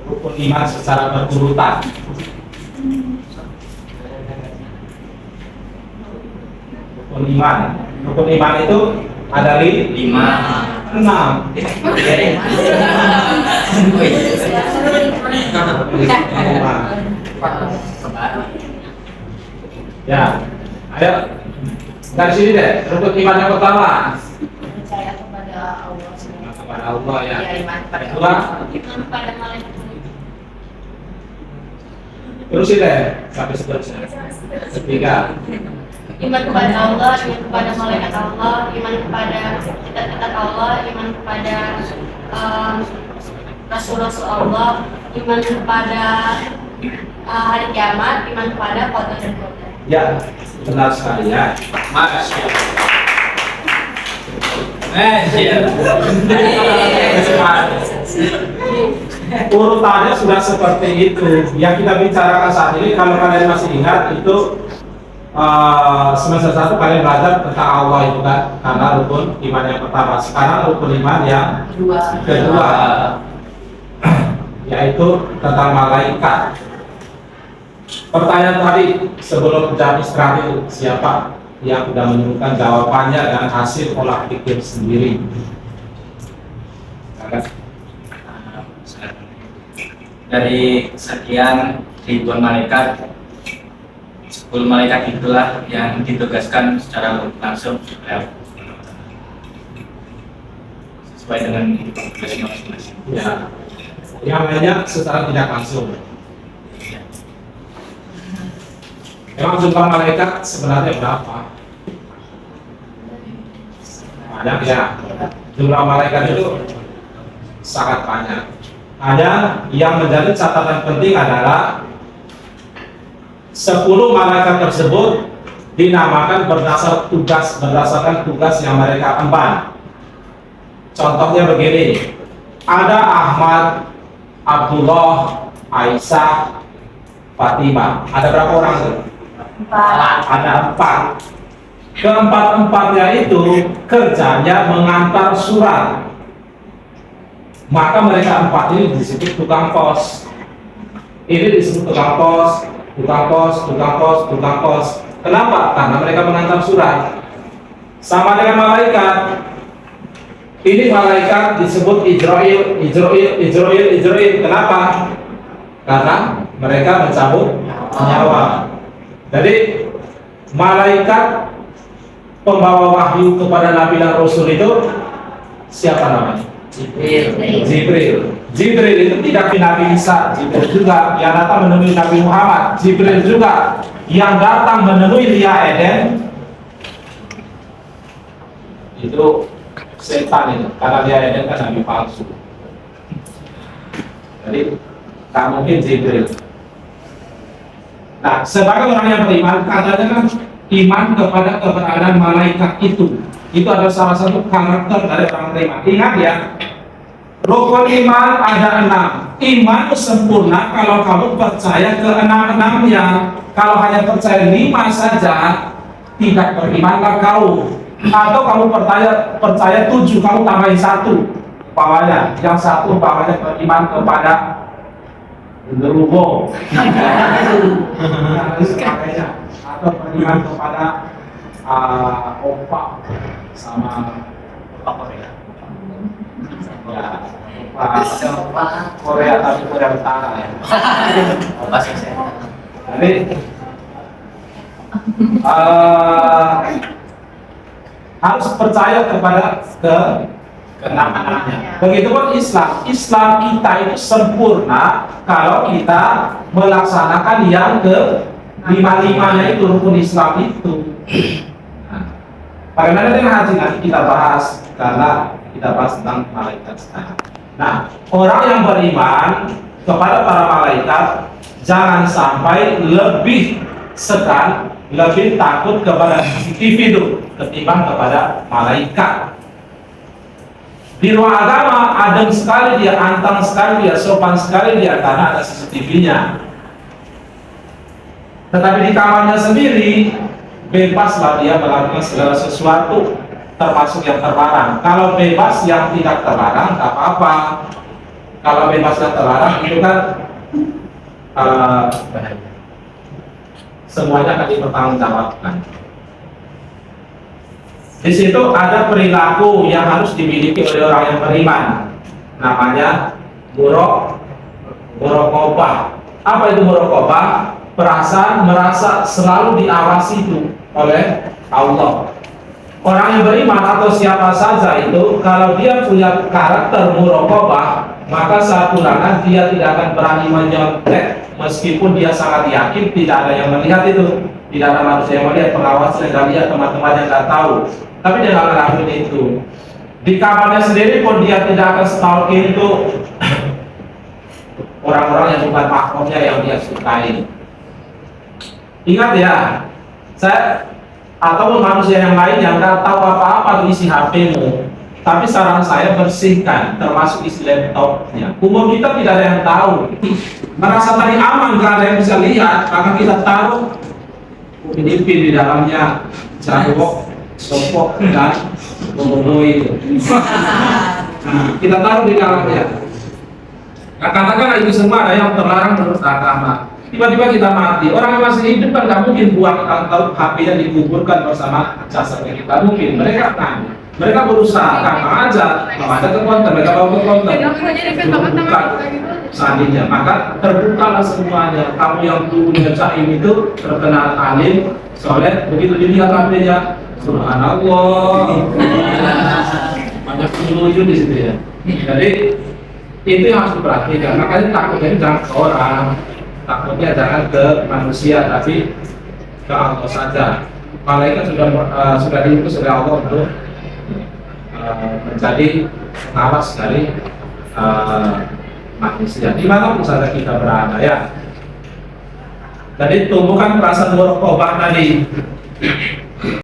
rukun iman secara berurutan. Rukun iman itu ada 6. Ya, ayo dari sini deh. Rukun iman yang pertama, Percaya kepada Allah. kepada Allah ya. Iman kepada Kedua, iman kepada malaikat. terus deh sampai seterusnya. Ketiga, Iman kepada Allah, iman kepada malaikat Allah, iman kepada kitab-kitab Allah, iman kepada rasul-rasul Allah, iman kepada hari kiamat, iman kepada qadar dan qadar. ya benar sekali ya. Masya Urutannya sudah seperti itu. Yang kita bicarakan saat ini, kalau kalian masih ingat itu semester 1 kalian belajar tentang Allah itu kan, karena rukun iman yang pertama. Sekarang rukun iman yang kedua, yaitu tentang malaikat. Pertanyaan tadi sebelum jam istirahat itu, siapa yang sudah menemukan jawabannya dan hasil olah pikir sendiri? Dari sekian ribuan malaikat, 10 malaikat itulah yang ditugaskan secara langsung sesuai dengan tugasnya masing-masing. Ya, yang lainnya secara tidak langsung. Memang jumlah malaikat sebenarnya berapa? Banyak ya. Jumlah malaikat itu sangat banyak. Hanya yang menjadi catatan penting adalah 10 malaikat tersebut dinamakan berdasarkan tugas yang mereka emban. Contohnya begini, ada Ahmad, Abdullah, Aisyah, Fatimah. Ada berapa orang tuh? Ada 4. Keempat-empatnya itu kerjanya mengantar surat. Maka mereka 4 ini disebut tukang pos. Ini disebut tukang pos, tukang pos, tukang pos, tukang pos. Kenapa? Karena mereka mengantar surat. Sama dengan malaikat. Ini malaikat disebut Ijroil. Kenapa? Karena mereka mencabut nyawa. Jadi malaikat pembawa wahyu kepada Nabi dan Rasul itu siapa namanya? Jibril itu tidak Nabi Isa. Jibril juga yang datang menemui Nabi Muhammad. Jibril juga yang datang menemui Lia Eden. Itu setan itu, karena Lia Eden kan nabi palsu. Jadi tak mungkin Jibril. Nah, sebagai orang yang beriman, katanya kan iman kepada keberadaan malaikat itu adalah salah satu karakter dari orang beriman. Ingat ya, rukun iman ada 6. Iman sempurna kalau kamu percaya ke 6-6-nya. Kalau hanya percaya 5 saja, tidak berimanlah kau. Atau kamu percaya 7, kamu tambahin 1 umpamanya, yang 1 umpamanya beriman kepada Lerubo atau beriman kepada opak sama Korea. Ya, Korea tapi Korea Utara ya. Jadi harus percaya kepada keenam-enamnya. Begitupun Islam kita itu sempurna kalau kita melaksanakan yang ke 5-5-nya itu, rukun Islam itu. Nah, bagaimana dengan haji nanti kita bahas, karena kita bahas tentang malaikat sekarang. Nah, orang yang beriman kepada para malaikat jangan sampai lebih segan, lebih takut kepada individu ketimbang kepada malaikat. Di ruang agama adem sekali dia, antang sekali dia, sopan sekali dia, karena ada CCTV-nya. Tetapi di kamarnya sendiri bebaslah dia melakukan segala sesuatu, termasuk yang terlarang. Kalau bebas yang tidak terlarang tak apa-apa. kalau bebasnya terlarang itu kan semuanya akan dipertanggungjawabkan. Di situ ada perilaku yang harus dimiliki oleh orang yang beriman, namanya muraqabah. Apa itu muraqabah? Perasaan merasa selalu diawasi itu oleh Allah. Orang yang beriman atau siapa saja itu, kalau dia punya karakter muraqabah, maka saat ulangan dia tidak akan berani menyontek meskipun dia sangat yakin tidak ada yang melihat itu, tidak ada manusia yang melihat, pengawas yang nggak lihat, teman-teman yang nggak tahu. Tapi dia nggak ngelakuin itu. Di kamarnya sendiri pun dia tidak akan stalking itu orang-orang yang bukan mahramnya yang dia sukai. Ingat ya, saya ataupun manusia yang lain yang nggak tahu apa-apa isi HP-mu, tapi saran saya bersihkan, termasuk isi laptopnya. Umum kita tidak ada yang tahu. Merasa tadi aman, nggak ada yang bisa lihat, maka kita taruh pin di dalamnya, jangkok, sopok, dan bobo itu. Nah, kita taruh di dalamnya. Nah, katakanlah itu semua ada yang terlarang menurut agama. Tiba-tiba kita mati, orang yang masih hidup kan nggak mungkin buang atau HP-nya dikuburkan bersama jasadnya kita, mungkin. Mereka berusaha, kakak aja, mau ada ke konten, mereka bawa ke konten, bukan seandainya, maka terbukalah semuanya. Kamu yang dulunya Caim itu terkenal alim, soleh, begitu dilihat HP-nya, subhanallah, banyak lucu di situ ya. Jadi itu yang harus diperhatikan. Makanya takutnya jangan ke orang, takutnya jangan ke manusia, tapi ke Allah saja. Malaikat sudah diutus oleh Allah untuk menjadi pengawas dari manusia dimanapun saja kita berada ya. Jadi tumbuhkan perasaan muraqabah tadi.